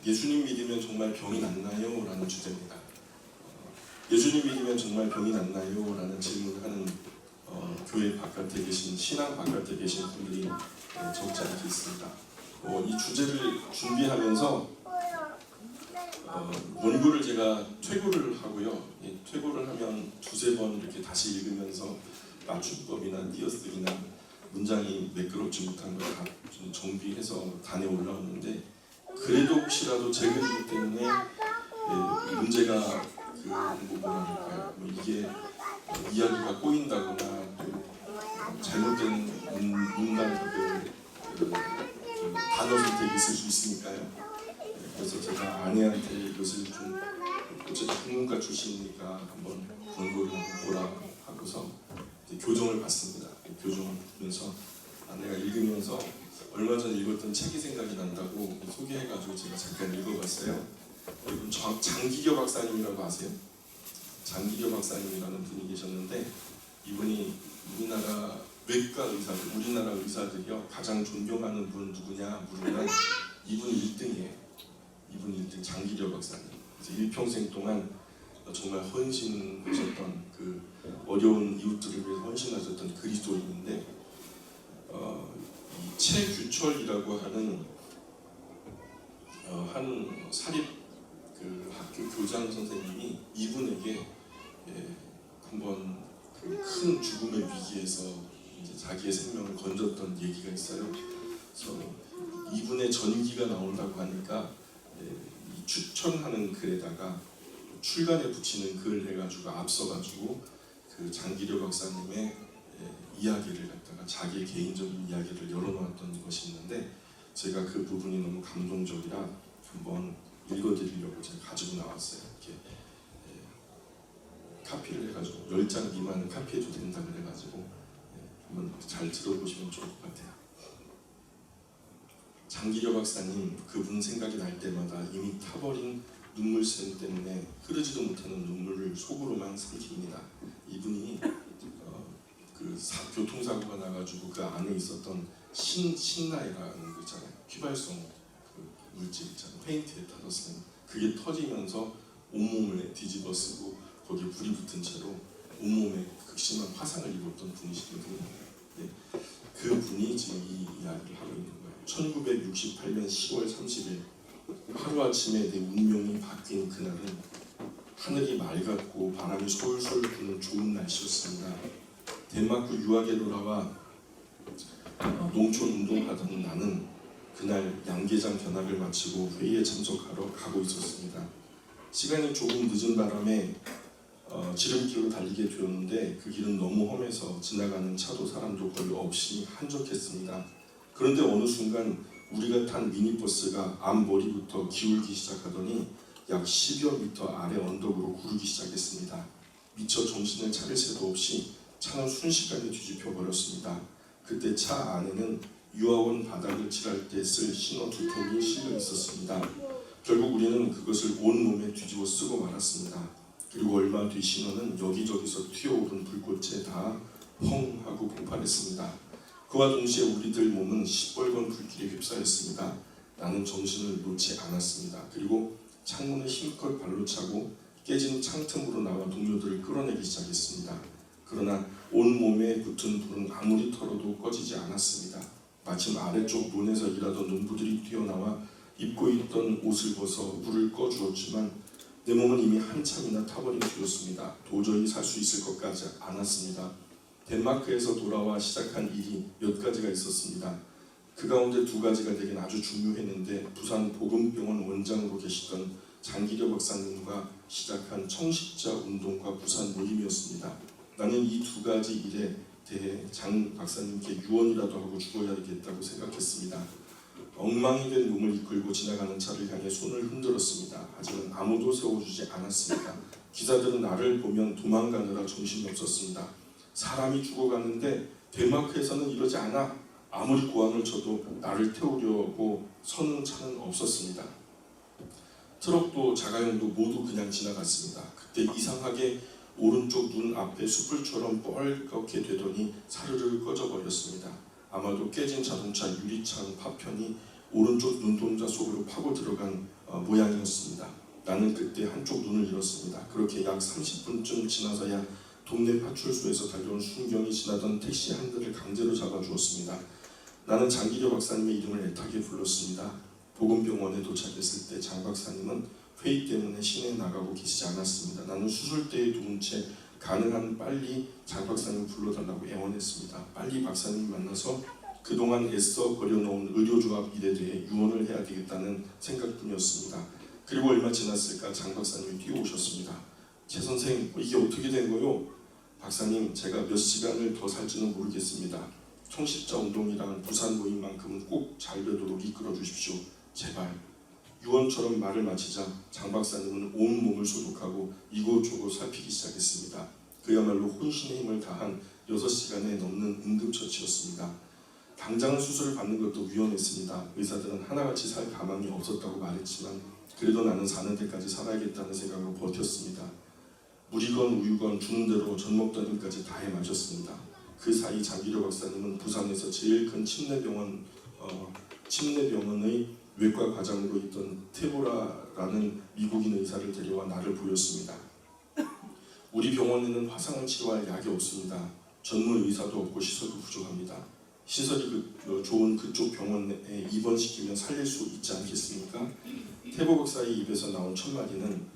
예수님 믿으면 정말 병이 낫나요? 라는 주제입니다. 예수님 믿으면 정말 병이 낫나요? 라는 질문을 하는 교회 바깥에 계신, 신앙 바깥에 계신 분들이 적지 않게 있습니다. 이 주제를 준비하면서 원고를 제가 퇴고를 하고요. 퇴고를 하면 두세 번 이렇게 다시 읽으면서 맞춤법이나 띄어쓰기나 문장이 매끄럽지 못한 걸 다 정비해서 단에 올라오는데, 그래도 혹시라도 제 글이기 때문에 문제가 뭐랄까요, 이게 이야기가 꼬인다거나 또 잘못된 문단 단어 선택이 있을 수 있으니까요. 그래서 제가 아내한테 이것을 좀 어쨌든 국문과 출신이니까 한번 원고를 보라 하고서 교정을 받습니다. 교정을 보면서 아내가 읽으면서 얼마 전에 읽었던 책이 생각이 난다고 소개해가지고 제가 잠깐 읽어봤어요. 여러분 장기교 박사님이라고 아세요? 장기교 박사님이라는 분이 계셨는데, 이분이 우리나라 외과 의사들, 우리나라 의사들이요 가장 존경하는 분 누구냐 물으면 이분 1등이에요. 이분 1등 장기교 박사님. 그래서 일평생 동안 정말 헌신하셨던, 그 어려운 이웃들을 위해 헌신하셨던 그리스도인인데, 이 최규철이라고 하는 한 사립 그 학교 교장 선생님이 이분에게 한번 그 큰 죽음의 위기에서 이제 자기의 생명을 건졌던 얘기가 있어요. 그래서 이분의 전기가 나온다고 하니까 이 추천하는 글에다가 출간에 붙이는 글 해가지고 앞서가지고 그 장기료 박사님의 이야기를 갖다가 자기의 개인적인 이야기를 열어놓았던 것이 있는데, 제가 그 부분이 너무 감동적이라 한번 읽어드리려고 제가 가지고 나왔어요. 이렇게 카피를 해가지고 10장 미만은 카피해도 된다고 해가지고 한번 잘 들어보시면 좋을 것 같아요. 장기료 박사님, 그분 생각이 날 때마다 이미 타버린 눈물샘 때문에 흐르지도 못하는 눈물을 속으로만 삼킵니다. 이분이 그 교통사고가 나가지고 그 안에 있었던 신나이라는 거 있잖아요. 휘발성 그 물질 있잖아요. 페인트에 타졌으면 그게 터지면서 온몸을 뒤집어쓰고 거기에 불이 붙은 채로 온몸에 극심한 화상을 입었던 분이시거든요. 네. 그 분이 지금 이 이야기를 하고 있는 거예요. 1968년 10월 30일 하루아침에 내 운명이 바뀐 그날은 하늘이 맑았고 바람이 솔솔 부는 좋은 날씨였습니다. 덴마크 유학에 돌아와 농촌 운동하던 나는 그날 양계장 견학을 마치고 회의에 참석하러 가고 있었습니다. 시간이 조금 늦은 바람에 지름길로 달리게 되었는데 그 길은 너무 험해서 지나가는 차도 사람도 별로 없이 한적했습니다. 그런데 어느 순간 우리가 탄 미니버스가 앞머리부터 기울기 시작하더니 약 10여 미터 아래 언덕으로 구르기 시작했습니다. 미처 정신을 차릴 새도 없이 차는 순식간에 뒤집혀 버렸습니다. 그때 차 안에는 유아원 바닥을 칠할 때 쓸 신호 2통이 실려 있었습니다. 결국 우리는 그것을 온몸에 뒤집어 쓰고 말았습니다. 그리고 얼마 뒤 신호는 여기저기서 튀어오른 불꽃에 다 펑 하고 폭발했습니다. 그와 동시에 우리들 몸은 시뻘건 불길에 휩싸였습니다. 나는 정신을 놓지 않았습니다. 그리고 창문을 힘껏 발로 차고 깨진 창틈으로 나와 동료들을 끌어내기 시작했습니다. 그러나 온몸에 붙은 불은 아무리 털어도 꺼지지 않았습니다. 마침 아래쪽 문에서 일하던 농부들이 뛰어나와 입고 있던 옷을 벗어 불을 꺼주었지만 내 몸은 이미 한참이나 타버린 뒤였습니다. 도저히 살 수 있을 것 같지 않았습니다. 덴마크에서 돌아와 시작한 일이 몇 가지가 있었습니다. 그 가운데 2가지가 되긴 아주 중요했는데, 부산 보금병원 원장으로 계시던 장기료 박사님과 시작한 청식자 운동과 부산 모임이었습니다. 나는 이 2가지 일에 대해 장 박사님께 유언이라도 하고 죽어야겠다고 생각했습니다. 엉망이 된 몸을 이끌고 지나가는 차를 향해 손을 흔들었습니다. 하지만 아무도 세워주지 않았습니다. 기사들은 나를 보면 도망가느라 정신이 없었습니다. 사람이 죽어가는데 덴마크에서는 이러지 않아. 아무리 고함을 쳐도 나를 태우려고 서는 차는 없었습니다. 트럭도 자가용도 모두 그냥 지나갔습니다. 그때 이상하게 오른쪽 눈 앞에 숯불처럼 뻘겋게 되더니 사르르 꺼져버렸습니다. 아마도 깨진 자동차 유리창 파편이 오른쪽 눈동자 속으로 파고 들어간 모양이었습니다. 나는 그때 한쪽 눈을 잃었습니다. 그렇게 약 30분쯤 지나서야 동네 파출소에서 달려온 순경이 지나던 택시 한 대를 강제로 잡아주었습니다. 나는 장기려 박사님의 이름을 애타게 불렀습니다. 보건병원에 도착했을 때 장 박사님은 회의 때문에 시내에 나가고 계시지 않았습니다. 나는 수술대에 누운 채 가능한 빨리 장 박사님 불러달라고 애원했습니다. 빨리 박사님 만나서 그동안 애써 버려놓은 의료조합 일에 대해 유언을 해야 되겠다는 생각뿐이었습니다. 그리고 얼마 지났을까 장 박사님이 뛰어오셨습니다. 최 선생, 이게 어떻게 된 거요? 박사님, 제가 몇 시간을 더 살지는 모르겠습니다. 총십자 운동이랑 부산 모임만큼은 꼭 잘 되도록 이끌어 주십시오. 제발. 유언처럼 말을 마치자 장 박사님은 온 몸을 소독하고 이곳저곳 살피기 시작했습니다. 그야말로 혼신의 힘을 다한 6시간에 넘는 응급처치였습니다. 당장 수술을 받는 것도 위험했습니다. 의사들은 하나같이 살 가망이 없었다고 말했지만 그래도 나는 사는 데까지 살아야겠다는 생각으로 버텼습니다. 물이건 우유건 주는 대로 젖 먹던 힘까지 다 해마셨습니다. 그 사이 장기려 박사님은 부산에서 제일 큰 침례병원의 외과 과장으로 있던 테보라라는 미국인 의사를 데려와 나를 보였습니다. 우리 병원에는 화상을 치료할 약이 없습니다. 전문 의사도 없고 시설도 부족합니다. 시설이 좋은 그쪽 병원에 입원시키면 살릴 수 있지 않겠습니까? 테보 박사의 입에서 나온 첫 마디는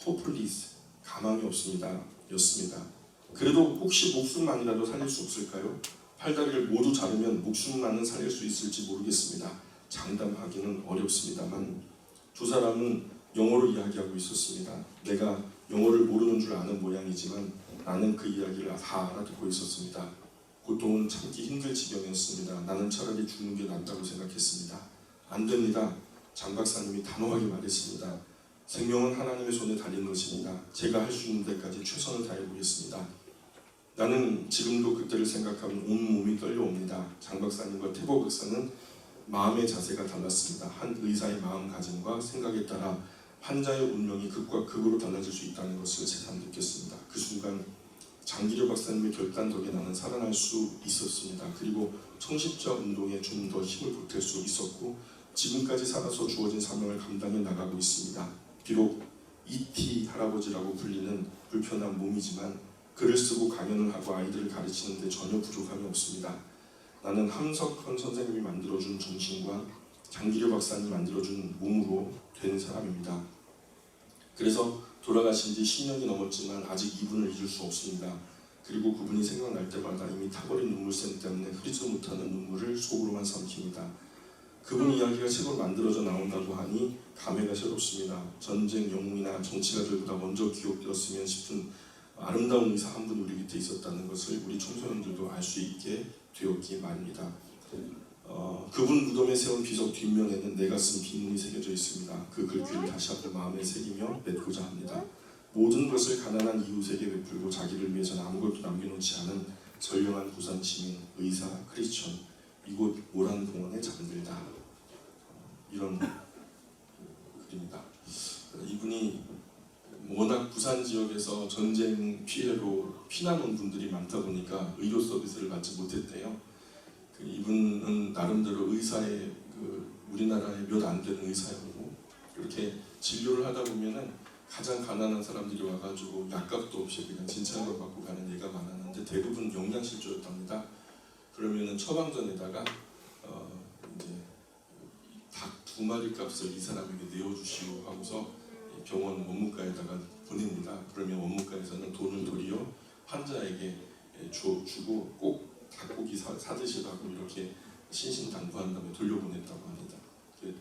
호플리스, 가망이 없습니다 였습니다. 그래도 혹시 목숨만이라도 살릴 수 없을까요? 팔다리를 모두 자르면 목숨만은 살릴 수 있을지 모르겠습니다. 장담하기는 어렵습니다만 두 사람은 영어로 이야기하고 있었습니다. 내가 영어를 모르는 줄 아는 모양이지만 나는 그 이야기를 다 알아듣고 있었습니다. 고통은 참기 힘들 지경이었습니다. 나는 차라리 죽는 게 낫다고 생각했습니다. 안 됩니다. 장 박사님이 단호하게 말했습니다. 생명은 하나님의 손에 달린 것입니다. 제가 할 수 있는 데까지 최선을 다해보겠습니다. 나는 지금도 그때를 생각하면 온몸이 떨려옵니다. 장 박사님과 태보 박사는 마음의 자세가 달랐습니다. 한 의사의 마음가짐과 생각에 따라 환자의 운명이 극과 극으로 달라질 수 있다는 것을 새삼 느꼈습니다. 그 순간 장기려 박사님의 결단 덕에 나는 살아날 수 있었습니다. 그리고 청십자 운동에 좀 더 힘을 보탤 수 있었고 지금까지 살아서 주어진 사명을 감당해 나가고 있습니다. 비록 E.T. 할아버지라고 불리는 불편한 몸이지만 글을 쓰고 강연을 하고 아이들을 가르치는 데 전혀 부족함이 없습니다. 나는 함석헌 선생님이 만들어준 정신과 장기려 박사님이 만들어준 몸으로 된 사람입니다. 그래서 돌아가신 지 10년이 넘었지만 아직 이분을 잊을 수 없습니다. 그리고 그분이 생각날 때마다 이미 타버린 눈물샘 때문에 흐리지 못하는 눈물을 속으로만 삼킵니다. 그분 이야기가 책으로 만들어져 나온다고 하니 감회가 새롭습니다. 전쟁 영웅이나 정치가들보다 먼저 기억되었으면 싶은 아름다운 의사 한 분이 우리 곁에 있었다는 것을 우리 청소년들도 알 수 있게 되었기에 말입니다. 그분 무덤에 세운 비석 뒷면에는 내가 쓴 비문이 새겨져 있습니다. 그 글귀를 다시 한번 마음에 새기며 맺고자 합니다. 모든 것을 가난한 이웃에게 베풀고 자기를 위해서는 아무것도 남겨놓지 않은 선량한 부산 시민, 의사, 크리스천, 이곳 모란공원에 잠들다. 이런 글입니다. 이분이 워낙 부산 지역에서 전쟁 피해로 피난 온 분들이 많다 보니까 의료 서비스를 받지 못했대요. 이분은 나름대로 의사의 우리나라에 몇 안 되는 의사였고 그렇게 진료를 하다 보면은 가장 가난한 사람들이 와가지고 약값도 없이 그냥 진찰만 받고 가는 예가 많았는데 대부분 영양실조였답니다. 그러면은 처방전에다가 이제 닭 2마리 값을 이 사람에게 내어주시오 하고서 병원 원무과에다가 보냅니다. 그러면 원무과에서는 돈을 도리어 환자에게 주고 꼭 닭고기 사드시라고 이렇게 신신당부한 다음에 돌려보냈다고 합니다.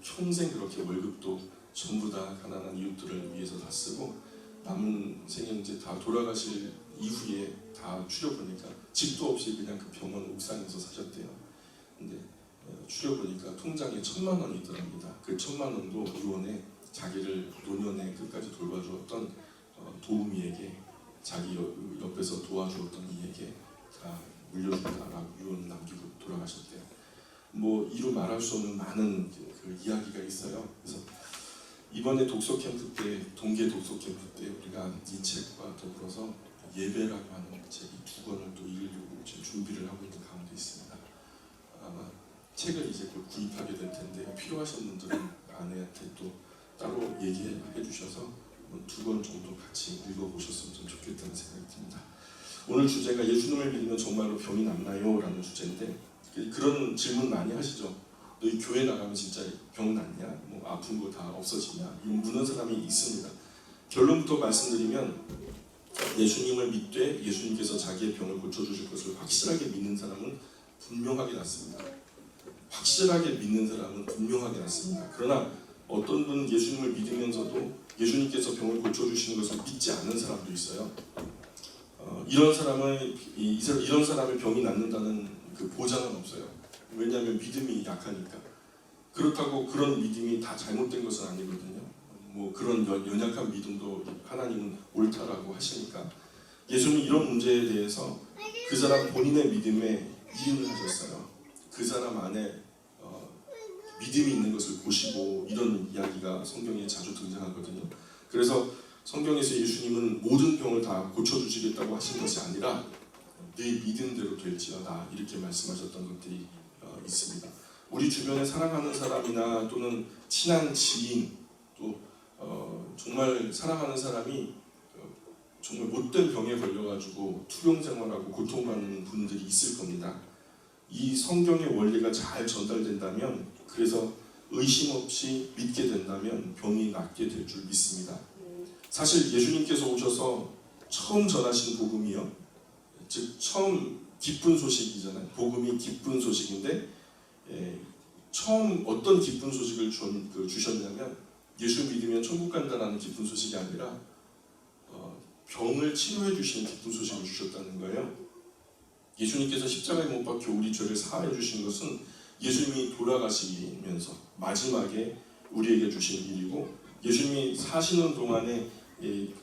평생 그렇게 월급도 전부 다 가난한 이웃들을 위해서 다 쓰고 남은 생애 이제 다 돌아가실 이후에 다 추려보니까 집도 없이 그냥 그 병원 옥상에서 사셨대요. 근데 추려보니까 통장에 1,000만 원이 있더랍니다. 그 1,000만 원도 의원에 자기를 노년에 끝까지 돌봐주었던 도우미에게 자기 옆에서 도와주었던 이에게 다 물려준다라고 유언을 남기고 돌아가셨대요. 뭐 이루 말할 수 없는 많은 그 이야기가 있어요. 그래서 이번에 독서 캠프 때 동계 독서 캠프 때 우리가 이 책과 더불어서 예배라고 하는 책이 2권을 또 읽으려고 지금 준비를 하고 있는 가운데 있습니다. 아마 책을 이제 곧 구입하게 될 텐데 필요하신 분들은 아내한테 또 따로 얘기해 주셔서 두 권 정도 같이 읽어보셨으면 좀 좋겠다는 생각이 듭니다. 오늘 주제가 예수님을 믿으면 정말로 병이 낫나요? 라는 주제인데 그런 질문 많이 하시죠. 너희 교회 나가면 진짜 병 낫냐? 뭐 아픈 거 다 없어지냐? 묻는 사람이 있습니다. 결론부터 말씀드리면 예수님을 믿되 예수님께서 자기의 병을 고쳐주실 것을 확실하게 믿는 사람은 분명하게 낫습니다. 확실하게 믿는 사람은 분명하게 낫습니다. 그러나 어떤 분은 예수님을 믿으면서도 예수님께서 병을 고쳐주시는 것을 믿지 않는 사람도 있어요. 이런 사람의 병이 낫는다는 그 보장은 없어요. 왜냐하면 믿음이 약하니까. 그렇다고 그런 믿음이 다 잘못된 것은 아니거든요. 뭐 그런 연약한 믿음도 하나님은 옳다라고 하시니까 예수님은 이런 문제에 대해서 그 사람 본인의 믿음에 이인을 하셨어요. 그 사람 안에 믿음이 있는 것을 보시고 이런 이야기가 성경에 자주 등장하거든요. 그래서 성경에서 예수님은 모든 병을 다 고쳐주시겠다고 하신 것이 아니라 네 믿음대로 될지어다 이렇게 말씀하셨던 것들이 있습니다. 우리 주변에 사랑하는 사람이나 또는 친한 지인 또 정말 사랑하는 사람이 정말 못된 병에 걸려가지고 투병 생활하고 고통받는 분들이 있을 겁니다. 이 성경의 원리가 잘 전달된다면 그래서 의심 없이 믿게 된다면 병이 낫게 될 줄 믿습니다. 사실 예수님께서 오셔서 처음 전하신 복음이요. 즉 처음 기쁜 소식이잖아요. 복음이 기쁜 소식인데 처음 어떤 기쁜 소식을 주셨냐면 예수 믿으면 천국 간다라는 기쁜 소식이 아니라 병을 치료해 주시는 기쁜 소식을 주셨다는 거예요. 예수님께서 십자가에 못 박혀 우리 죄를 사하여 주신 것은 예수님이 돌아가시면서 마지막에 우리에게 주신 일이고 예수님이 사시는 동안에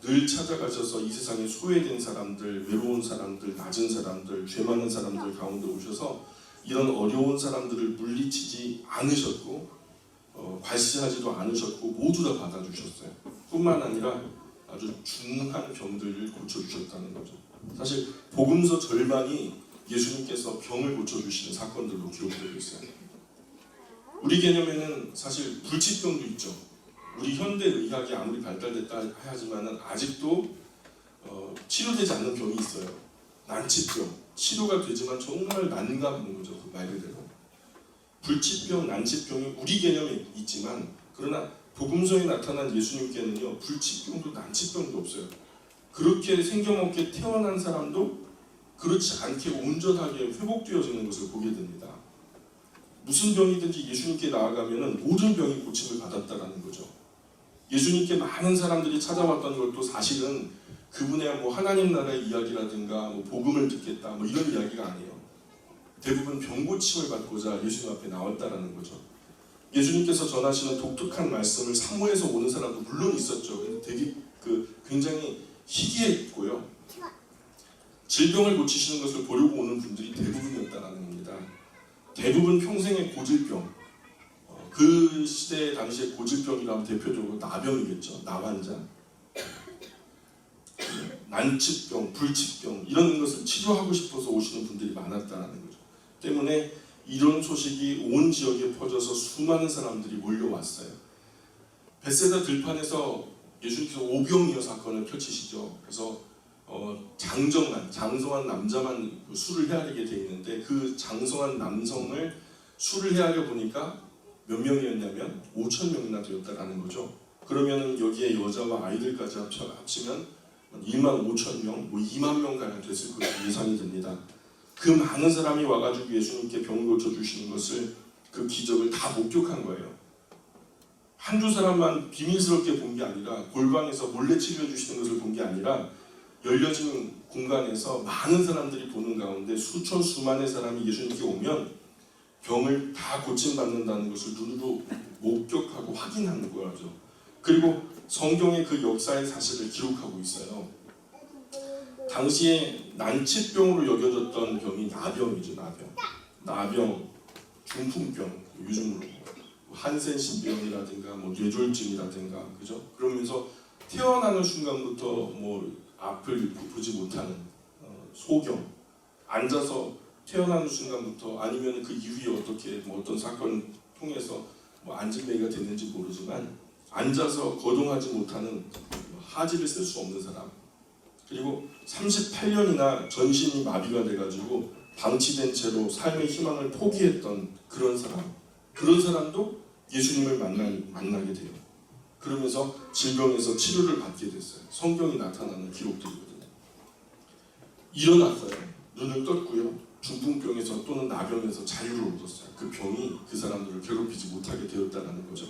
늘 찾아가셔서 이 세상에 소외된 사람들, 외로운 사람들, 낮은 사람들, 죄 많은 사람들 가운데 오셔서 이런 어려운 사람들을 물리치지 않으셨고 괄시하지도 않으셨고 모두 다 받아주셨어요. 뿐만 아니라 아주 중한 병들을 고쳐주셨다는 거죠. 사실 복음서 절반이 예수님께서 병을 고쳐주시는 사건들로 기록되어 있어요. 우리 개념에는 사실 불치병도 있죠. 우리 현대의학이 아무리 발달됐다 하지만 아직도 치료되지 않는 병이 있어요. 난치병. 치료가 되지만 정말 난감한 거죠. 그 말 그대로. 불치병, 난치병이 우리 개념에 있지만 그러나 복음서에 나타난 예수님께는요. 불치병도 난치병도 없어요. 그렇게 생경없게 태어난 사람도 그렇지 않게 온전하게 회복되어지는 것을 보게 됩니다. 무슨 병이든지 예수님께 나아가면 모든 병이 고침을 받았다라는 거죠. 예수님께 많은 사람들이 찾아왔던 것도 사실은 그분의 뭐 하나님 나라의 이야기라든가 뭐 복음을 듣겠다 뭐 이런 이야기가 아니에요. 대부분 병 고침을 받고자 예수님 앞에 나왔다라는 거죠. 예수님께서 전하시는 독특한 말씀을 사모해서 오는 사람도 물론 있었죠. 근데 되게 굉장히 희귀했고요. 질병을 고치시는 것을 보려고 오는 분들이 대부분이었다라는 겁니다. 대부분 평생의 고질병. 그 시대 당시에 고질병이라면 대표적으로 나병이겠죠. 나환자, 난치병, 불치병 이런 것을 치료하고 싶어서 오시는 분들이 많았다는 거죠. 때문에 이런 소식이 온 지역에 퍼져서 수많은 사람들이 몰려왔어요. 벳세다 들판에서 예수님께서 오병이어 사건을 펼치시죠. 그래서 장성한 남자만 술을 헤아리게 돼 있는데 그 장성한 남성을 술을 헤아려 보니까 몇 명이었냐면 5,000명이나 되었다라는 거죠. 그러면은 여기에 여자와 아이들까지 합치면 15,000명, 뭐 2만 명 가량 됐을 것으로 예상이 됩니다. 그 많은 사람이 와가지고 예수님께 병을 고쳐주시는 것을 그 기적을 다 목격한 거예요. 한두 사람만 비밀스럽게 본 게 아니라 골방에서 몰래 치료해 주시는 것을 본 게 아니라 열려진 공간에서 많은 사람들이 보는 가운데 수천 수만의 사람이 예수님께 오면 병을 다 고침받는다는 것을 눈으로 목격하고 확인하는 거죠. 그리고 성경의 그 역사의 사실을 기록하고 있어요. 당시에 난치병으로 여겨졌던 병이 나병이죠. 나병, 중풍병, 요즘 한센신병이라든가 뭐 뇌졸중이라든가 그죠? 그러면서 태어나는 순간부터 뭐 앞을 보지 못하는 소경, 앉아서 태어나는 순간부터 아니면 그 이후에 어떻게 뭐 어떤 사건을 통해서 뭐 안진뱅이가 됐는지 모르지만 앉아서 거동하지 못하는 하지를 쓸 수 없는 사람, 그리고 38년이나 전신이 마비가 돼가지고 방치된 채로 삶의 희망을 포기했던 그런 사람도 예수님을 만나게 돼요. 그러면서 질병에서 치료를 받게 됐어요. 성경이 나타나는 기록들이거든요. 일어났어요. 눈을 떴고요. 중풍병에서 또는 나병에서 자유를 얻었어요. 그 병이 그 사람들을 괴롭히지 못하게 되었다는 거죠.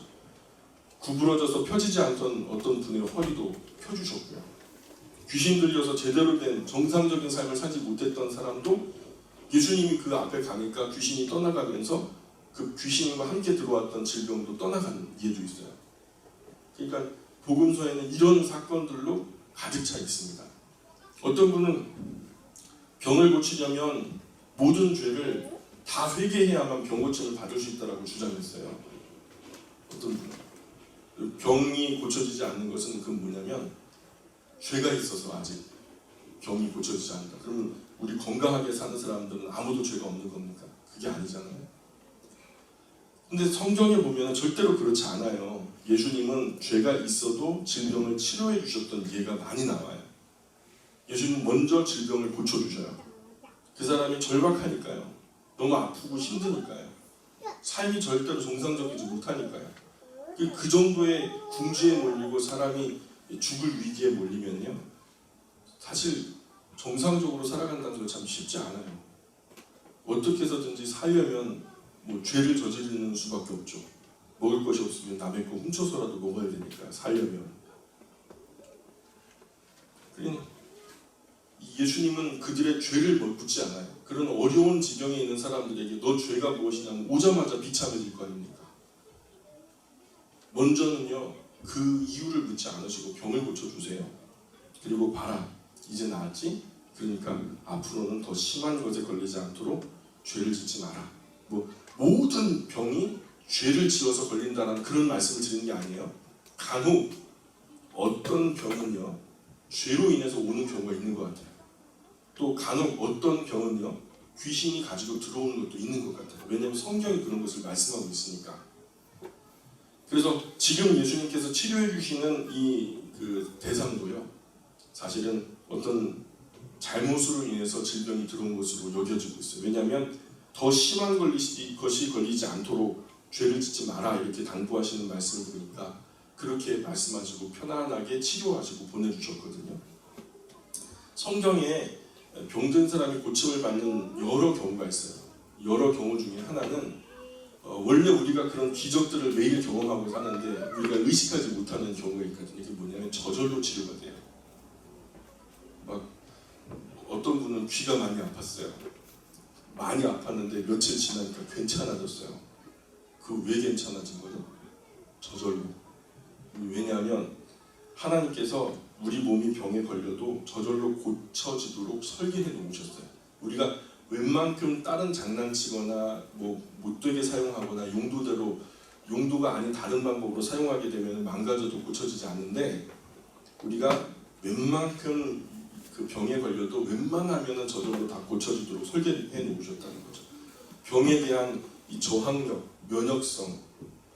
구부러져서 펴지지 않던 어떤 분의 허리도 펴주셨고요. 귀신 들려서 제대로 된 정상적인 삶을 살지 못했던 사람도 예수님이 그 앞에 가니까 귀신이 떠나가면서 그 귀신과 함께 들어왔던 질병도 떠나간 예도 있어요. 그러니까 복음서에는 이런 사건들로 가득 차 있습니다. 어떤 분은 병을 고치려면 모든 죄를 다 회개해야만 병 고침을 받을 수 있다고 주장했어요. 어떤 분은 병이 고쳐지지 않는 것은 그 뭐냐면 죄가 있어서 아직 병이 고쳐지지 않는다. 그러면 우리 건강하게 사는 사람들은 아무도 죄가 없는 겁니까? 그게 아니잖아요. 근데 성경에 보면 절대로 그렇지 않아요. 예수님은 죄가 있어도 질병을 치료해 주셨던 예가 많이 나와요. 예수님은 먼저 질병을 고쳐주셔요. 그 사람이 절박하니까요. 너무 아프고 힘드니까요. 삶이 절대로 정상적이지 못하니까요. 그 정도의 궁지에 몰리고 사람이 죽을 위기에 몰리면요, 사실 정상적으로 살아간다는 건 참 쉽지 않아요. 어떻게 해서든지 살려면 죄를 저지르는 수밖에 없죠. 먹을 것이 없으면 남의 거 훔쳐서라도 먹어야 되니까 살려면. 그러니까 예수님은 그들의 죄를 묻지 않아요. 그런 어려운 지경에 있는 사람들에게 너 죄가 무엇이냐면 오자마자 비참해질 거 아닙니까? 먼저는요, 그 이유를 묻지 않으시고 병을 고쳐주세요. 그리고 봐라, 이제 나았지? 그러니까 앞으로는 더 심한 것에 걸리지 않도록 죄를 짓지 마라. 모든 병이 죄를 지어서 걸린다는 그런 말씀을 드리는 게 아니에요. 간혹 어떤 병은요, 죄로 인해서 오는 경우가 있는 것 같아요. 또 간혹 어떤 병은요, 귀신이 가지고 들어오는 것도 있는 것 같아요. 왜냐하면 성경이 그런 것을 말씀하고 있으니까. 그래서 지금 예수님께서 치료해 주시는 그 대상도요, 사실은 어떤 잘못으로 인해서 질병이 들어온 것으로 여겨지고 있어요. 왜냐하면 더 심한 것이 걸리지 않도록 죄를 짓지 마라 이렇게 당부하시는 말씀을 들으니까 그렇게 말씀하시고 편안하게 치료하시고 보내주셨거든요. 성경에 병든 사람이 고침을 받는 여러 경우가 있어요. 여러 경우 중에 하나는 원래 우리가 그런 기적들을 매일 경험하고 사는데 우리가 의식하지 못하는 경우가 있거든요. 이게 뭐냐면 저절로 치료가 돼요. 막 어떤 분은 귀가 많이 아팠어요. 많이 아팠는데 며칠 지나니까 괜찮아졌어요. 그 왜 괜찮아진 거죠? 저절로. 왜냐하면 하나님께서 우리 몸이 병에 걸려도 저절로 고쳐지도록 설계해 놓으셨어요. 우리가 웬만큼 다른 장난치거나 못되게 사용하거나 용도가 아닌 다른 방법으로 사용하게 되면 망가져도 고쳐지지 않는데, 우리가 웬만큼 그 병에 걸려도 웬만하면 저절로 다 고쳐지도록 설계해 놓으셨다는 거죠. 병에 대한 이 저항력, 면역성,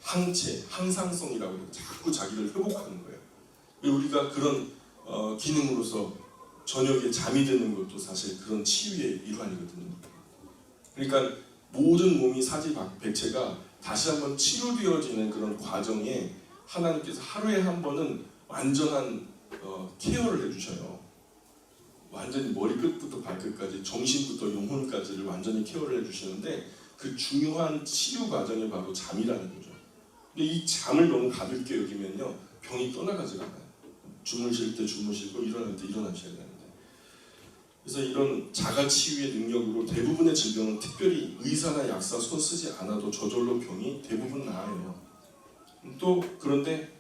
항체, 항상성이라고 자꾸 자기를 회복하는 거예요. 우리가 그런 기능으로서 저녁에 잠이 드는 것도 사실 그런 치유의 일환이거든요. 그러니까 모든 몸이 사지백체가 다시 한번 치료되어지는 그런 과정에 하나님께서 하루에 한 번은 완전한 케어를 해주셔요. 완전히 머리끝부터 발끝까지, 정신부터 영혼까지를 완전히 케어를 해주시는데 그 중요한 치유 과정이 바로 잠이라는 거죠. 근데 이 잠을 너무 가볍게 여기면요, 병이 떠나가지 않아요. 주무실 때 주무시고 일어날 때 일어나셔야 되는데. 그래서 이런 자가치유의 능력으로 대부분의 질병은 특별히 의사나 약사 손 쓰지 않아도 저절로 병이 대부분 나아요. 그런데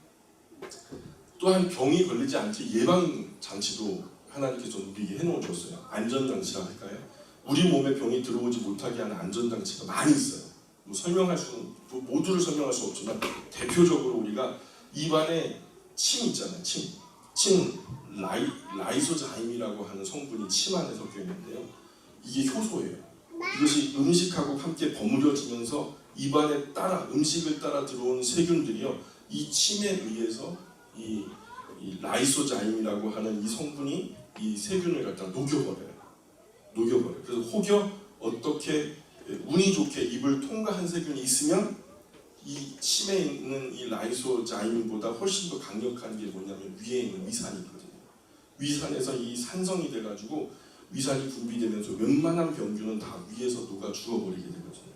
또한 병이 걸리지 않게 예방장치도 하나님께서 우리에게 해놓으셨어요. 안전장치라 할까요? 우리 몸에 병이 들어오지 못하게 하는 안전장치가 많이 있어요. 모두를 설명할 수 없지만 대표적으로 우리가 입안에 침 있잖아요. 침 라이소자임이라고 하는 성분이 침 안에 섞여 있는데요. 이게 효소예요. 이것이 음식하고 함께 버무려지면서 입안에 음식을 따라 들어온 세균들이요, 이 침에 의해서 이 라이소자임이라고 하는 이 성분이 이 세균을 갖다 녹여버려요. 그래서 혹여 어떻게 운이 좋게 입을 통과한 세균이 있으면 이 침에 있는 이 라이소자임보다 훨씬 더 강력한 게 뭐냐면 위에 있는 위산이 있거든요. 위산에서 이 산성이 돼가지고 위산이 분비되면서 웬만한 병균은 다 위에서 녹아 죽어버리게 되거든요.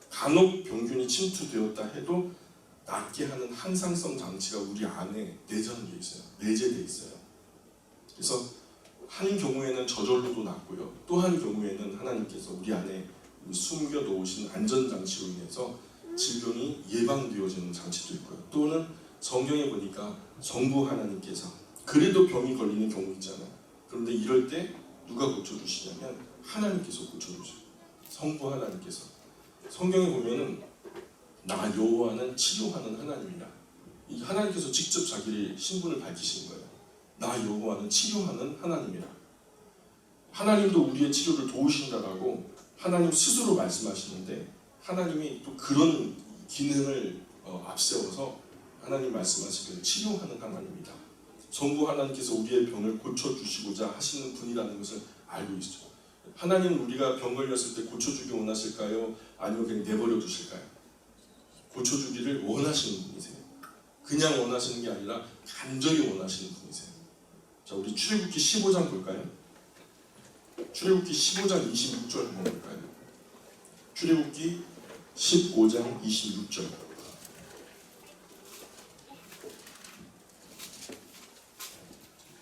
간혹 병균이 침투되었다 해도 낫게 하는 항상성 장치가 우리 안에 내재되어 있어요. 내재되어 있어요. 그래서 한 경우에는 저절로도 낫고요. 또 한 경우에는 하나님께서 우리 안에 숨겨 놓으신 안전장치로 인해서 질병이 예방되어지는 장치도 있고요. 또는 성경에 보니까 성부 하나님께서 그래도 병이 걸리는 경우 있잖아요. 그런데 이럴 때 누가 고쳐주시냐면 하나님께서 고쳐주셔요. 성부 하나님께서. 성경에 보면은 나 여호와는 치료하는 하나님이라. 이 하나님께서 직접 자기의 신분을 밝히신 거예요. 나 여호와는 치료하는 하나님이라. 하나님도 우리의 치료를 도우신다라고 하나님 스스로 말씀하시는데 하나님이 또 그런 기능을 앞세워서 하나님 말씀하시기를 치료하는 하나님이다. 성부 하나님께서 우리의 병을 고쳐주시고자 하시는 분이라는 것을 알고 있죠. 하나님은 우리가 병 걸렸을 때 고쳐주기 원하실까요? 아니면 그냥 내버려 두실까요? 고쳐주기를 원하시는 분이세요. 그냥 원하시는 게 아니라 간절히 원하시는 분이세요. 자, 우리 출애굽기 15장 볼까요? 출애굽기 15장 26절 한번 볼까요? 출애굽기 15장 26절.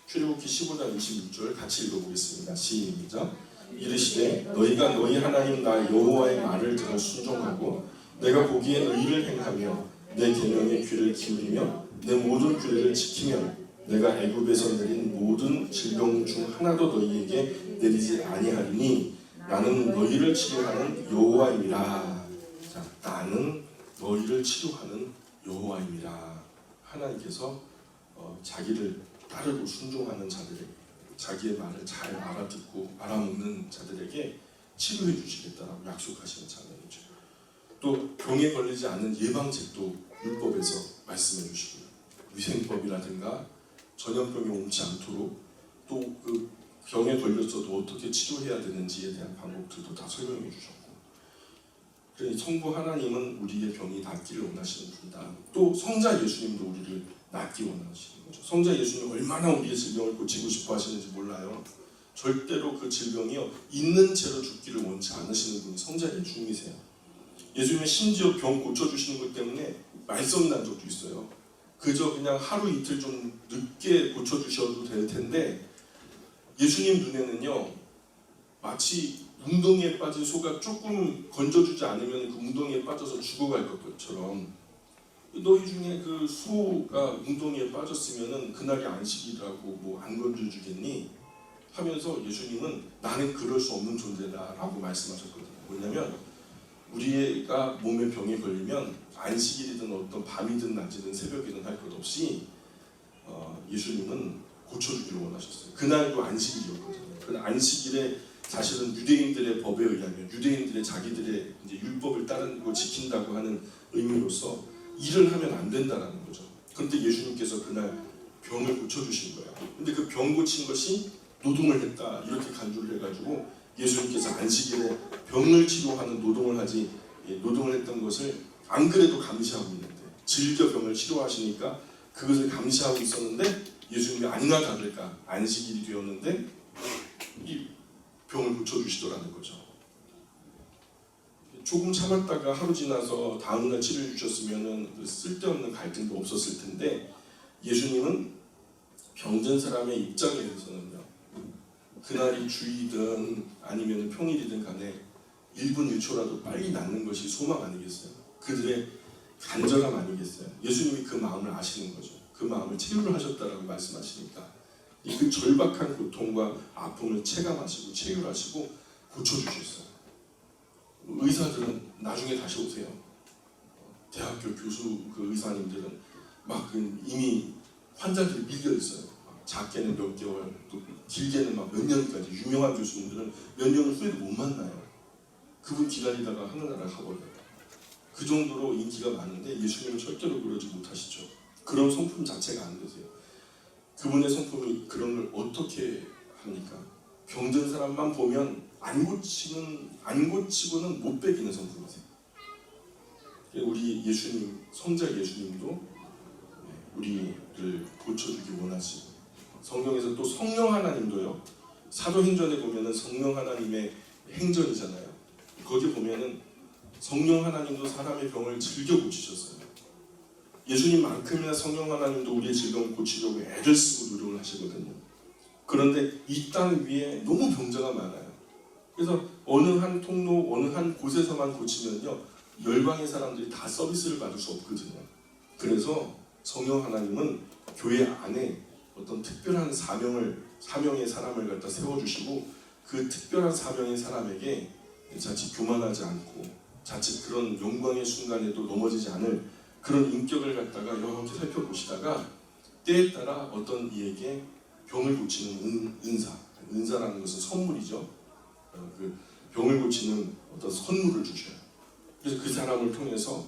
출애굽기 15장 26절 같이 읽어보겠습니다. 시작. 이르시되 너희가 너희 하나님 나 여호와의 말을 들어 순종하고 내가 보기에 의를 행하며 내 계명에 귀를 기울이며 내 모든 규례를 지키면 내가 애굽에서 내린 모든 질병 중 하나도 너희에게 내리지 아니하리니 나는 너희를 치료하는 여호와임이라. 자, 나는 너희를 치료하는 여호와임이라. 하나님께서 자기를 따르고 순종하는 자들에게 자기의 말을 잘 알아듣고 알아먹는 자들에게 치료해 주시겠다라고 약속하시는 장면이죠. 또 병에 걸리지 않는 예방책도 율법에서 말씀해 주시고요. 위생법이라든가 전염병이 옮지 않도록 또 그 병에 걸렸어도 어떻게 치료해야 되는지에 대한 방법들도 다 설명해 주셨고, 그러니 성부 하나님은 우리의 병이 낫기를 원하시는 분이다. 또 성자 예수님도 우리를 낫기 원하시는 거죠. 성자 예수님 얼마나 우리의 질병을 고치고 싶어 하시는지 몰라요. 절대로 그 질병이요 있는 채로 죽기를 원치 않으시는 분이 성자 예수님이세요. 예수님은 심지어 병 고쳐주시는 것 때문에 말썽이 난 적도 있어요. 그저 그냥 하루 이틀 좀 늦게 고쳐주셔도 될 텐데 예수님 눈에는요 마치 웅덩이에 빠진 소가 조금 건져주지 않으면 그 웅덩이에 빠져서 죽어갈 것처럼 너희 중에 그 소가 웅덩이에 빠졌으면은 그날이 안식이라고 뭐 안 건져주겠니? 하면서 예수님은 나는 그럴 수 없는 존재다라고 말씀하셨거든요. 왜냐하면 우리가 몸에 병에 걸리면 안식일이든 어떤 밤이든 낮이든 새벽이든 할 것 없이 예수님은 고쳐주기를 원하셨어요. 그날도 안식일이었거든요. 그 안식일에 사실은 유대인들의 법에 의하면 유대인들의 자기들의 이제 율법을 따르고 지킨다고 하는 의미로서 일을 하면 안 된다라는 거죠. 그런데 예수님께서 그날 병을 고쳐주신 거예요. 근데 그 병 고친 것이 노동을 했다 이렇게 간주를 해가지고 예수님께서 안식일에 병을 치료하는 노동을 했던 것을 안 그래도 감시하고 있는데 즐겨 병을 치료하시니까 그것을 감시하고 있었는데 예수님이 아니나 다를까 안식일이 되었는데 이 병을 고쳐주시더라는 거죠. 조금 참았다가 하루 지나서 다음날 치료해 주셨으면 쓸데없는 갈등도 없었을 텐데 예수님은 병든 사람의 입장에서는요 그날이 주이든 아니면 평일이든 간에 1분 1초라도 빨리 낫는 것이 소망 아니겠어요? 그들의 간절함 아니겠어요? 예수님이 그 마음을 아시는 거죠. 그 마음을 체휼을 하셨다라고 말씀하시니까 그 절박한 고통과 아픔을 체감하시고 체휼하시고 고쳐주셨어요. 의사들은 나중에 다시 오세요. 대학교 교수 그 의사님들은 막 이미 환자들이 밀려 있어요. 작게는 몇 개월, 또 길게는 막 몇 년까지. 유명한 교수님들은 몇 년을 후에도 못 만나요. 그분 기다리다가 하늘나라 가버려요. 그 정도로 인기가 많은데 예수님은 절대로 그러지 못하시죠. 그런 성품 자체가 안 되세요. 그분의 성품이 그런 걸 어떻게 합니까? 병든 사람만 보면 안 고치고는 못 베기는 성품이세요. 우리 예수님, 성자 예수님도 우리를 고쳐주기 원하시고, 성경에서 또 성령 하나님도요, 사도행전에 보면은 성령 하나님의 행전이잖아요. 거기 보면은 성령 하나님도 사람의 병을 즐겨 고치셨어요. 예수님만큼이나 성령 하나님도 우리의 질병을 고치려고 애를 쓰고 노력을 하시거든요. 그런데 이 땅 위에 너무 병자가 많아요. 그래서 어느 한 통로, 어느 한 곳에서만 고치면요, 열방의 사람들이 다 서비스를 받을 수 없거든요. 그래서 성령 하나님은 교회 안에 어떤 특별한 사명의 사람을 갖다 세워주시고, 그 특별한 사명의 사람에게 자칫 교만하지 않고 자칫 그런 영광의 순간에도 넘어지지 않을 그런 인격을 갖다가 이렇게 살펴보시다가 때에 따라 어떤 이에게 병을 고치는 은사라는 것은 선물이죠. 그 병을 고치는 어떤 선물을 주셔요. 그래서 그 사람을 통해서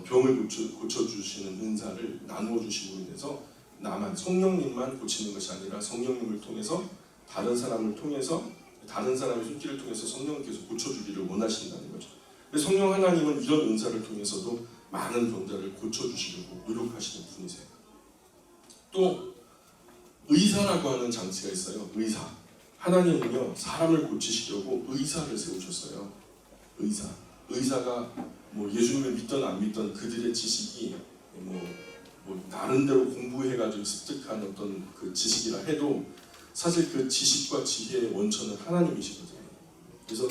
병을 고쳐주시는 은사를 나누어 주시고 인해서 나만, 성령님만 고치는 것이 아니라 성령님을 통해서 다른 사람을 통해서, 다른 사람의 손길을 통해서 성령께서 고쳐주기를 원하신다는 거죠. 그래서 성령 하나님은 이런 은사를 통해서도 많은 병자를 고쳐주시려고 노력하시는 분이세요. 또 의사라고 하는 장치가 있어요. 의사. 하나님은요, 사람을 고치시려고 의사를 세우셨어요. 의사가 뭐 예수님을 믿던 안 믿던 그들의 지식이 뭐 나름대로 공부해가지고 습득한 어떤 그 지식이라 해도 사실 그 지식과 지혜의 원천은 하나님이시거든요. 그래서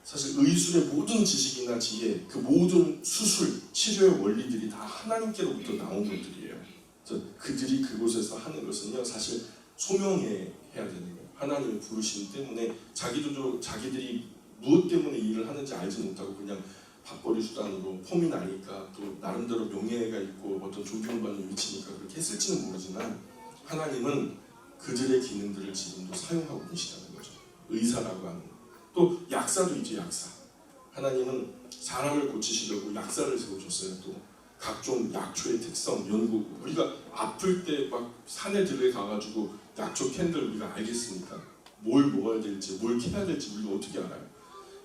사실 의술의 모든 지식이나 지혜, 그 모든 수술, 치료의 원리들이 다 하나님께로부터 나온 것들이에요. 그래서 그들이 그곳에서 하는 것은요, 사실 소명해야 되는 거예요. 하나님의 부르심 때문에 자기들이 무엇 때문에 일을 하는지 알지 못하고 그냥 밥벌이 수단으로 폼이 나니까, 또 나름대로 명예가 있고 어떤 존경받는 위치니까 그렇게 했을지는 모르지만, 하나님은 그들의 기능들을 지금도 사용하고 계시다는 거죠. 의사라고 하는. 또 약사도 있죠. 약사. 하나님은 사람을 고치시려고 약사를 세우셨어요. 또 각종 약초의 특성 연구. 우리가 아플 때 막 산에 들에 가가지고 약초 캔들 우리가 알겠습니까? 뭘 먹어야 될지, 뭘 캐야 될지 우리가 어떻게 알아요?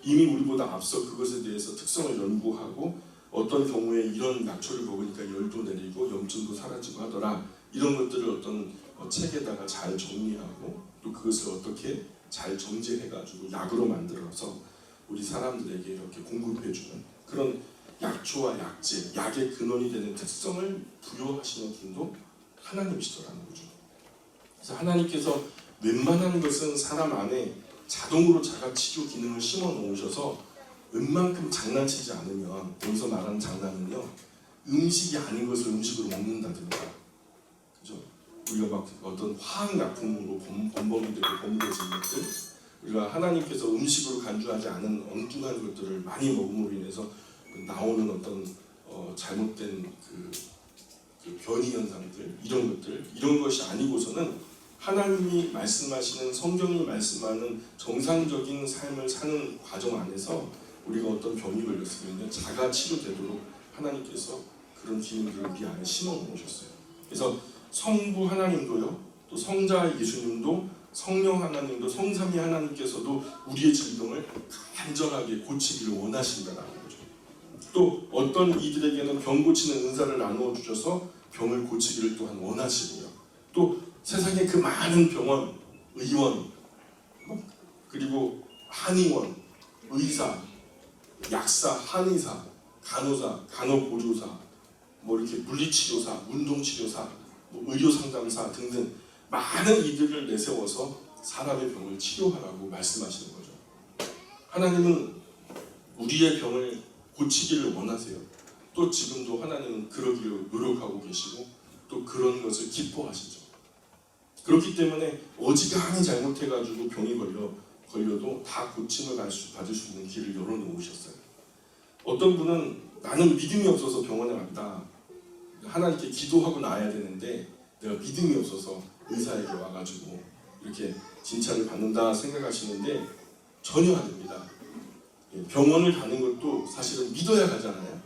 이미 우리보다 앞서 그것에 대해서 특성을 연구하고, 어떤 경우에 이런 약초를 먹으니까 열도 내리고 염증도 사라지고 하더라, 이런 것들을 어떤 책에다가 잘 정리하고, 또 그것을 어떻게 잘 정제해가지고 약으로 만들어서 우리 사람들에게 이렇게 공급해주는 그런 약초와 약재, 약의 근원이 되는 특성을 부여하시는 분도 하나님이시더라는 거죠. 그래서 하나님께서 웬만한 것은 사람 안에 자동으로 자가치료 기능을 심어 놓으셔서 웬만큼 장난치지 않으면, 여기서 말하는 장난은요, 음식이 아닌 것을 음식으로 먹는다든가, 그죠? 우리가 막 어떤 화학약품으로 범벅이 되고 범죄해진 것들, 우리가 하나님께서 음식으로 간주하지 않은 엉뚱한 것들을 많이 먹음으로 인해서 나오는 어떤 잘못된 그 변이 현상들, 이런 것이 아니고서는 하나님이 말씀하시는, 성경이 말씀하는 정상적인 삶을 사는 과정 안에서 우리가 어떤 병이 걸렸으면요, 자가 치료되도록 하나님께서 그런 기능들을 우리 안에 심어 놓으셨어요. 그래서 성부 하나님도요, 또 성자 예수님도, 성령 하나님도, 성삼위 하나님께서도 우리의 질병을 간절하게 고치기를 원하신다는 거죠. 또 어떤 이들에게는 병 고치는 은사를 나누어 주셔서 병을 고치기를 또한 원하시고요. 또 세상의 그 많은 병원, 의원, 그리고 한의원, 의사, 약사, 한의사, 간호사, 간호보조사, 뭐 이렇게 물리치료사, 운동치료사, 뭐 의료상담사 등등 많은 이들을 내세워서 사람의 병을 치료하라고 말씀하시는 거죠. 하나님은 우리의 병을 고치기를 원하세요. 또 지금도 하나님은 그러기를 노력하고 계시고, 또 그런 것을 기뻐하시죠. 그렇기 때문에 어지간히 잘못해가지고 병이 걸려도 다 고침을 받을 수 있는 길을 열어놓으셨어요. 어떤 분은 나는 믿음이 없어서 병원에 왔다, 하나님께 기도하고 나야 되는데 내가 믿음이 없어서 의사에게 와가지고 이렇게 진찰을 받는다 생각하시는데 전혀 아닙니다. 병원을 가는 것도 사실은 믿어야 가잖아요.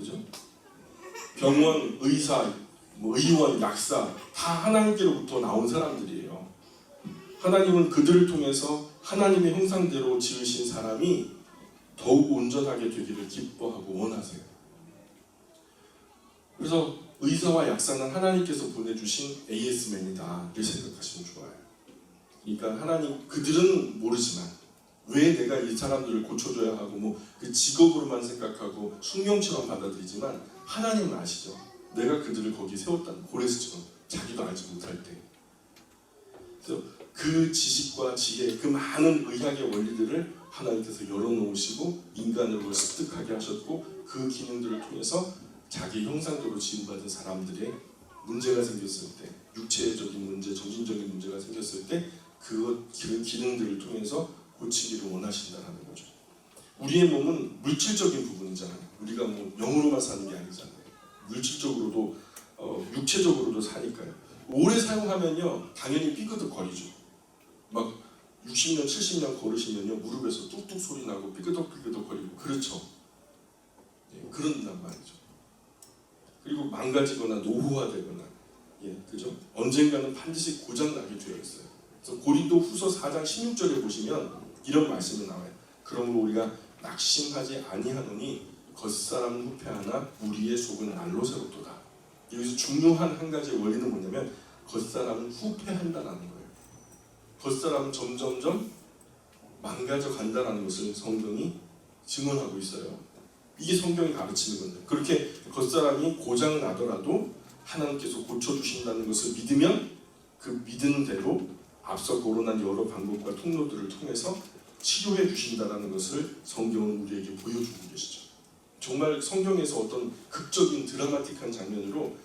그죠? 병원, 의사, 뭐 의원, 약사 다 하나님께로부터 나온 사람들이에요. 하나님은 그들을 통해서 하나님의 형상대로 지으신 사람이 더욱 온전하게 되기를 기뻐하고 원하세요. 그래서 의사와 약사는 하나님께서 보내주신 AS맨이다 이렇게 생각하시면 좋아요. 그러니까 하나님, 그들은 모르지만 왜 내가 이 사람들을 고쳐줘야 하고 뭐 그 직업으로만 생각하고 숙명처럼 받아들이지만 하나님은 아시죠. 내가 그들을 거기 세웠다는, 고레스처럼 자기도 알지 못할 때. 그래서 그 지식과 지혜, 그 많은 의학의 원리들을 하나님께서 열어놓으시고 인간으로 습득하게 하셨고, 그 기능들을 통해서 자기 형상대로 지음받은 사람들의 문제가 생겼을 때, 육체적인 문제, 정신적인 문제가 생겼을 때 그 기능들을 통해서 고치기를 원하신다는 거죠. 우리의 몸은 물질적인 부분이잖아요. 우리가 뭐 영으로만 사는 게 아니잖아요. 물질적으로도 육체적으로도 사니까요. 오래 사용하면요 당연히 삐그덕거리죠. 막 60년, 70년 걸으시면요 무릎에서 뚝뚝 소리 나고 삐그덕거리고 그렇죠. 예, 그런단 말이죠. 그리고 망가지거나 노후화되거나, 예, 그죠? 언젠가는 반드시 고장나게 되어 있어요. 그래서 고린도 후서 4장 16절에 보시면 이런 말씀이 나와요. 그러므로 우리가 낙심하지 아니하노니 겉사람은 후패하나 우리의 속은 날로 새롭도다. 여기서 중요한 한 가지 원리는 뭐냐면 겉사람은 후패한다라는 거예요. 겉사람은 점점점 망가져 간다라는 것을 성경이 증언하고 있어요. 이게 성경이 가르치는 건데, 그렇게 겉사람이 고장 나더라도 하나님께서 고쳐주신다는 것을 믿으면 그 믿은 대로 앞서 거론한 여러 방법과 통로들을 통해서 치료해 주신다는 것을 성경은 우리에게 보여주고 계시죠. 정말 성경에서 어떤 극적인 드라마틱한 장면으로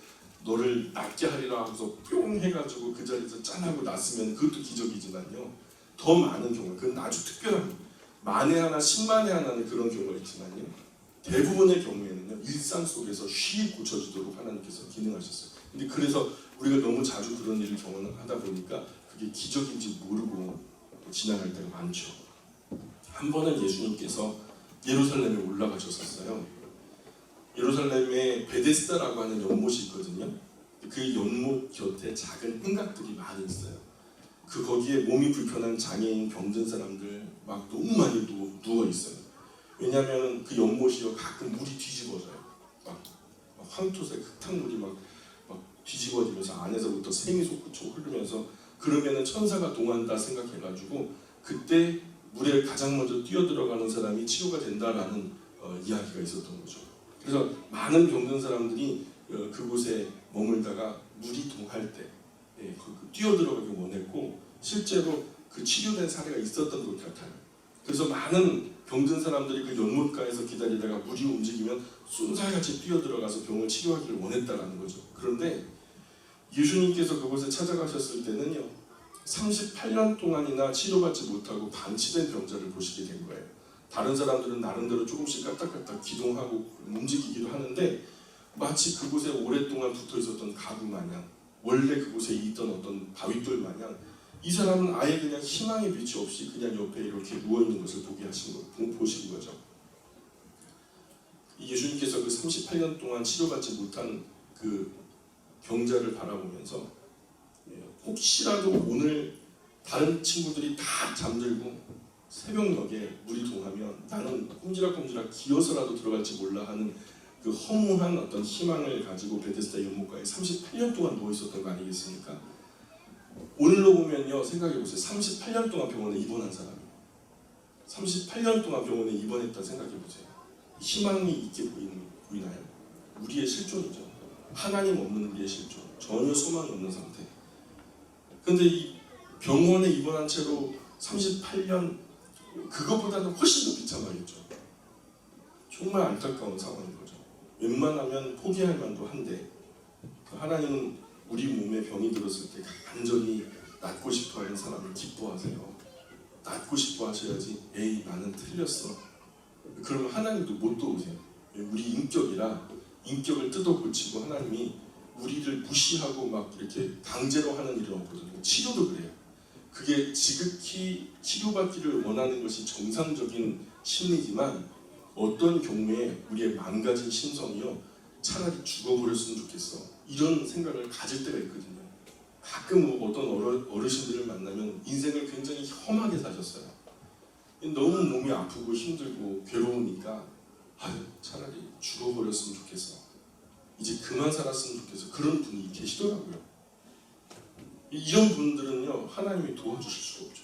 너를 낫게 하리라 하고서 뿅 해가지고 그 자리에서 짠하고 낫으면 그것도 기적이지만요, 더 많은 경우, 그건 아주 특별한, 만에 하나 10만에 하나는 그런 경우가 있지만요, 대부분의 경우에는요 일상 속에서 쉬이 고쳐지도록 하나님께서 기능하셨어요. 근데 그래서 우리가 너무 자주 그런 일을 경험하다 보니까 그게 기적인지 모르고 지나갈 때가 많죠. 한 번은 예수님께서 예루살렘에 올라가셨었어요. 예루살렘에 베데스다라고 하는 연못이 있거든요. 그 연못 곁에 작은 흥각들이 많이 있어요. 그 거기에 몸이 불편한 장애인, 병든 사람들 막 너무 많이 누워 있어요. 왜냐하면 그 연못이요 가끔 물이 뒤집어져요. 막 황토색 흙탕물이 막 뒤집어지면서 안에서부터 샘이 솟구쳐 흐르면서, 그러면은 천사가 동한다 생각해가지고 그때 물에 가장 먼저 뛰어들어가는 사람이 치료가 된다라는 이야기가 있었던 거죠. 그래서 많은 병든 사람들이 그곳에 머물다가 물이 동할 때 뛰어들어가기 원했고, 실제로 그 치료된 사례가 있었던 것 같아요. 그래서 많은 병든 사람들이 그 연못가에서 기다리다가 물이 움직이면 쏜살같이 뛰어들어가서 병을 치료하기를 원했다라는 거죠. 그런데 예수님께서 그곳에 찾아가셨을 때는요 38년 동안이나 치료받지 못하고 방치된 병자를 보시게 된 거예요. 다른 사람들은 나름대로 조금씩 까딱까딱 기동하고 움직이기도 하는데 마치 그곳에 오랫동안 붙어 있었던 가구 마냥, 원래 그곳에 있던 어떤 바위돌 마냥, 이 사람은 아예 그냥 희망의 빛이 없이 그냥 옆에 이렇게 누워있는 것을 보신 거죠. 예수님께서 그 38년 동안 치료받지 못한 그 병자를 바라보면서 혹시라도 오늘 다른 친구들이 다 잠들고 새벽녘에 물이 동하면 나는 꼼지락꼼지락 기어서라도 들어갈지 몰라 하는 그 허무한 어떤 희망을 가지고 베데스다 연못가에 38년 동안 누워 있었던 거 아니겠습니까? 오늘로 보면요 생각해보세요. 38년 동안 병원에 입원한 사람이 38년 동안 병원에 입원했다 생각해보세요. 희망이 있게 보이나요? 우리의 실존이죠. 하나님 없는 우리의 실존, 전혀 소망이 없는 상태. 근데 이 병원에 입원한 채로 38년, 그것보다는 훨씬 더 비참하겠죠. 정말 안타까운 상황인 거죠. 웬만하면 포기할 만도 한데 하나님은 우리 몸에 병이 들었을 때 간절히 낫고 싶어하는 사람을 기뻐하세요. 낫고 싶어 하셔야지 에이 나는 틀렸어. 그러면 하나님도 못 도우세요. 우리 인격을 뜯어 고치고 하나님이 우리를 무시하고 막 이렇게 강제로 하는 일은 없거든요. 치료도 그래요. 그게 지극히 치료받기를 원하는 것이 정상적인 심리지만 어떤 경우에 우리의 망가진 심성이요 차라리 죽어버렸으면 좋겠어 이런 생각을 가질 때가 있거든요. 가끔 어떤 어르신들을 만나면 인생을 굉장히 험하게 사셨어요. 너무 몸이 아프고 힘들고 괴로우니까 차라리 죽어버렸으면 좋겠어. 이제 그만 살았으면 좋겠어. 그런 분이 계시더라고요. 이런 분들은요 하나님이 도와주실 수가 없죠.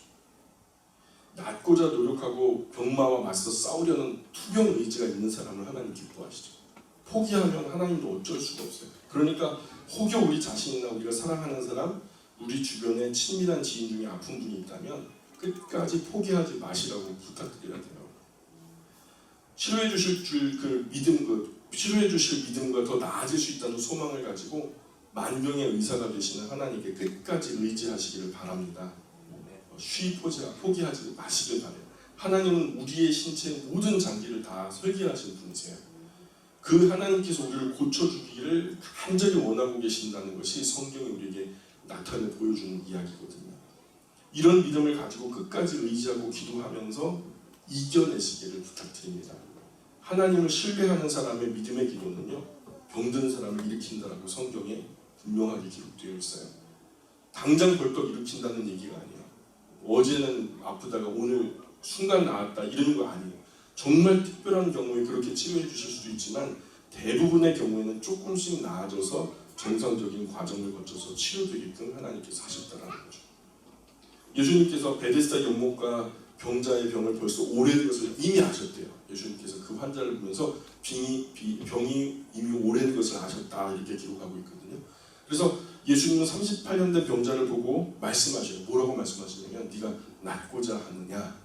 낫고자 노력하고 병마와 맞서 싸우려는 투병 의지가 있는 사람을 하나님 기뻐하시죠. 포기하면 하나님도 어쩔 수가 없어요. 그러니까 혹여 우리 자신이나 우리가 사랑하는 사람, 우리 주변에 친밀한 지인 중에 아픈 분이 있다면 끝까지 포기하지 마시라고 부탁드려야 돼요. 치료해 주실 믿음과 더 나아질 수 있다는 소망을 가지고 만병의 의사가 되시는 하나님께 끝까지 의지하시기를 바랍니다. 포기하지 마시길 바래요. 하나님은 우리의 신체의 모든 장기를 다 설계하시는 분이세요. 그 하나님께서 우리를 고쳐주기를 간절히 원하고 계신다는 것이 성경이 우리에게 나타내 보여주는 이야기거든요. 이런 믿음을 가지고 끝까지 의지하고 기도하면서 이겨내시기를 부탁드립니다. 하나님을 신뢰하는 사람의 믿음의 기도는요 병든 사람을 일으킨다라고 성경에 분명하게 기록되어 있어요. 당장 벌떡 일으킨다는 얘기가 아니에요. 어제는 아프다가 오늘 순간 나았다 이런 거 아니에요. 정말 특별한 경우에 그렇게 치료해 주실 수도 있지만 대부분의 경우에는 조금씩 나아져서 정상적인 과정을 거쳐서 치료되게끔 하나님께서 하셨다는 거죠. 예수님께서 베데스다 연못과 병자의 병을 벌써 오래된 것을 이미 아셨대요. 예수님께서 그 환자를 보면서 병이 이미 오래된 것을 아셨다 이렇게 기록하고 있거든요. 그래서 예수님은 38년 된 병자를 보고 말씀하셔요. 뭐라고 말씀하시냐면 네가 낫고자 하느냐,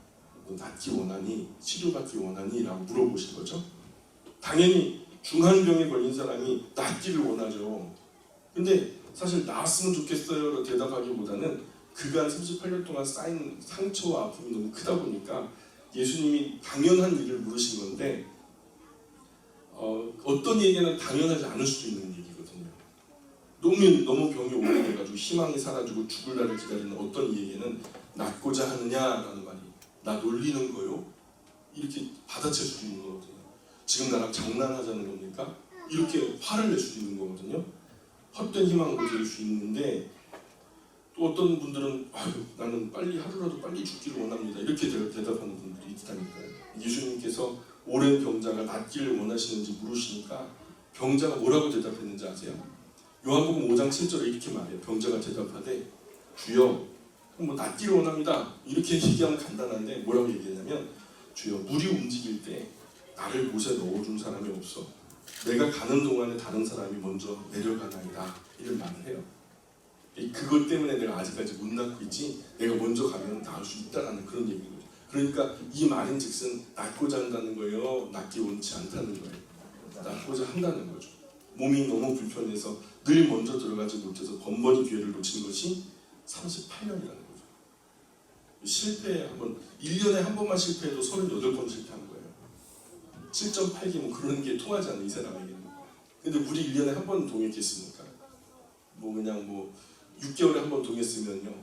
너 낫기 원하니, 치료받기 원하니? 라고 물어보신 거죠. 당연히 중한병에 걸린 사람이 낫기를 원하죠. 근데 사실 나았으면 좋겠어요 라고 대답하기보다는 그간 38년 동안 쌓인 상처와 아픔이 너무 크다 보니까 예수님이 당연한 일을 물으신 건데 어떤 얘기는 당연하지 않을 수도 있는 얘기거든요. 너무 병이 오래돼가지고 희망이 사라지고 죽을 날을 기다리는 어떤 얘기는 낫고자 하느냐라는 말이 나 놀리는 거요? 이렇게 받아칠 수도 있는 거거든요. 지금 나랑 장난하자는 겁니까? 이렇게 화를 낼 수도 있는 거거든요. 헛된 희망으로 될 수 있는데 또 어떤 분들은 나는 하루라도 빨리 죽기를 원합니다 이렇게 대답하는 분들이 있다니까요. 예수님께서 오랜 병자가 낫기를 원하시는지 물으시니까 병자가 뭐라고 대답했는지 아세요? 요한복음 5장 7절에 이렇게 말해요. 병자가 대답하되 주여 낫기를 원합니다 이렇게 얘기하면 간단한데 뭐라고 얘기했냐면 주여 물이 움직일 때 나를 못에 넣어준 사람이 없어. 내가 가는 동안에 다른 사람이 먼저 내려가나이다 이런 말을 해요. 그것 때문에 내가 아직까지 못 낫고 있지 내가 먼저 가면 나을 수 있다라는 그런 얘기인 거죠. 그러니까 이 말인즉슨 낫고자 한다는 거예요? 낫기 원치 않다는 거예요? 낫고자 한다는 거죠. 몸이 너무 불편해서 늘 먼저 들어가지 못해서 번번이 기회를 놓친 것이 38년이라는 거죠. 실패 한번 1년에 한 번만 실패해도 38번 실패한 거예요. 7.8기 뭐 그런 게 통하지 않는 이 사람에게는. 근데 우리 1년에 한 번 동했겠습니까? 그냥 6개월에 한 번 동했으면요.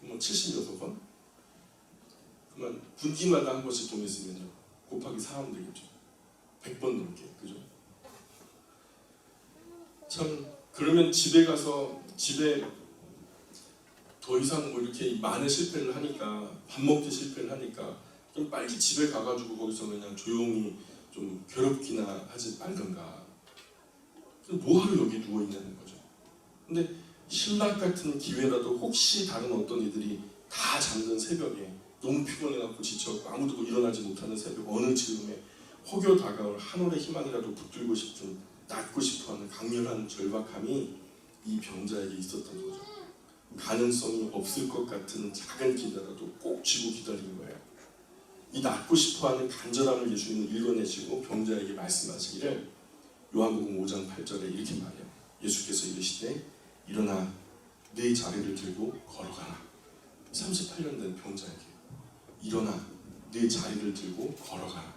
76번? 그러면 분기마다 한 번씩 동했으면요. 곱하기 4하면 되겠죠. 100번 넘게. 그죠? 참 그러면 집에 가서 더 이상 이렇게 많은 실패를 하니까 밥 먹기 실패를 하니까 좀 빨리 집에 가가지고 거기서 그냥 조용히 좀 괴롭기나 하지 말던가. 뭐하러 여기 누워 있냐는 거죠. 근데 신락 같은 기회라도 혹시 다른 어떤 이들이 다 잠든 새벽에 너무 피곤해갖고 지쳐갖고 아무도 일어나지 못하는 새벽 어느 즈음에 혹여 다가올 하늘의 희망이라도 붙들고 싶은 낫고 싶어하는 강렬한 절박함이 이 병자에게 있었던 거죠. 가능성이 없을 것 같은 작은 기대라도 꼭 쥐고 기다리는 거예요. 이 낫고 싶어하는 간절함을 예수님은 읽어내시고 병자에게 말씀하시기를 요한복음 5장 8절에 이렇게 말해요. 예수께서 이르시되 일어나 네 자리를 들고 걸어가라. 38년 된 병자에게 일어나 네 자리를 들고 걸어가라.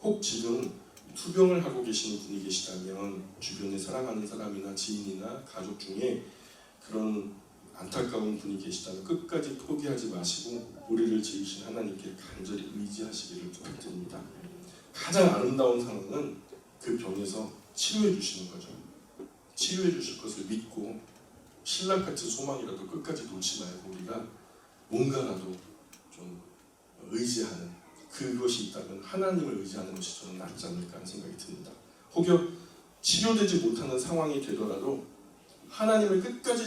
혹 지금 투병을 하고 계시는 분이 계시다면 주변에 사랑하는 사람이나 지인이나 가족 중에 그런 안타까운 분이 계시다면 끝까지 포기하지 마시고 우리를 지으신 하나님께 간절히 의지하시기를 부탁드립니다. 가장 아름다운 상황은 그 병에서 치료해 주시는 거죠. 치유해 주실 것을 믿고 신랑 같은 소망이라도 끝까지 놓지 말고 우리가 뭔가라도 좀 의지하는 그것이 있다면 하나님을 의지하는 것이 저는 낫지 않을까 하는 생각이 듭니다. 혹여 치료되지 못하는 상황이 되더라도 하나님을 끝까지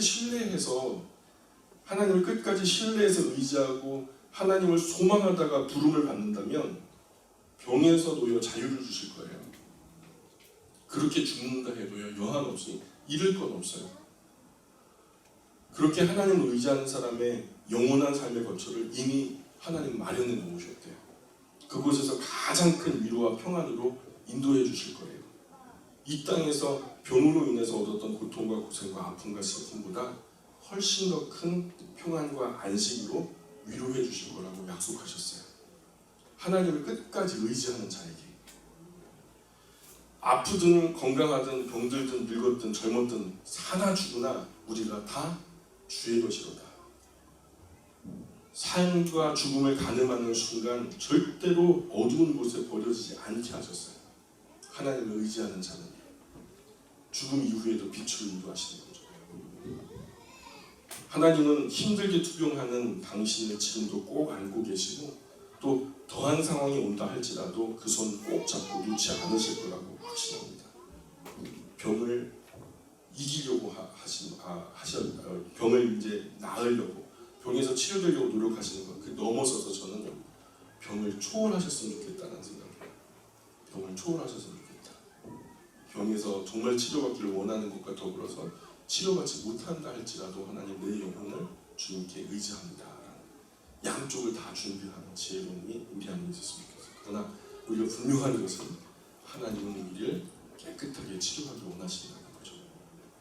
신뢰해서 의지하고 하나님을 소망하다가 부름을 받는다면 병에서 도리어 자유를 주실 거예요. 그렇게 죽는다 해도요 여한 없이 잃을 건 없어요. 그렇게 하나님을 의지하는 사람의 영원한 삶의 거처를 이미 하나님 마련해 놓으셨대요. 그곳에서 가장 큰 위로와 평안으로 인도해 주실 거예요. 이 땅에서 병으로 인해서 얻었던 고통과 고생과 아픔과 슬픔보다 훨씬 더 큰 평안과 안식으로 위로해 주실 거라고 약속하셨어요. 하나님을 끝까지 의지하는 자에게 아프든 건강하든 병들든 늙었든 젊었든 사나 죽으나 우리가 다 주의 것이로다. 삶과 죽음을 가늠하는 순간 절대로 어두운 곳에 버려지지 않게 하셨어요. 하나님을 의지하는 자는 죽음 이후에도 빛으로 인도하시는 거죠. 하나님은 힘들게 투병하는 당신을 지금도 꼭 알고 계시고 또 더한 상황이 온다 할지라도 그 손 꼭 잡고 놓지 않으실 거라고 확신합니다. 병을 이기려고 병을 이제 나으려고 병에서 치료되려고 노력하시는 것 그 넘어서서 저는 병을 초월하셨으면 좋겠다는 생각이에요. 병을 초월하셨으면 좋겠다. 병에서 정말 치료받기를 원하는 것과 더불어서 치료받지 못한다 할지라도 하나님 내 영혼을 주님께 의지합니다. 양쪽을 다 준비하는 지혜로움이 우리 안에 있었으면 좋겠어요. 그러나 우리가 분명한 것은 하나님은 우리를 깨끗하게 치료하기 원하신다는 거죠.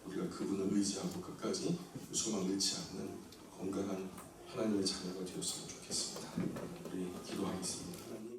우리가 그분을 의지하고 끝까지 소망 잃지 않는 건강한 하나님의 자녀가 되었으면 좋겠습니다. 우리 기도하겠습니다.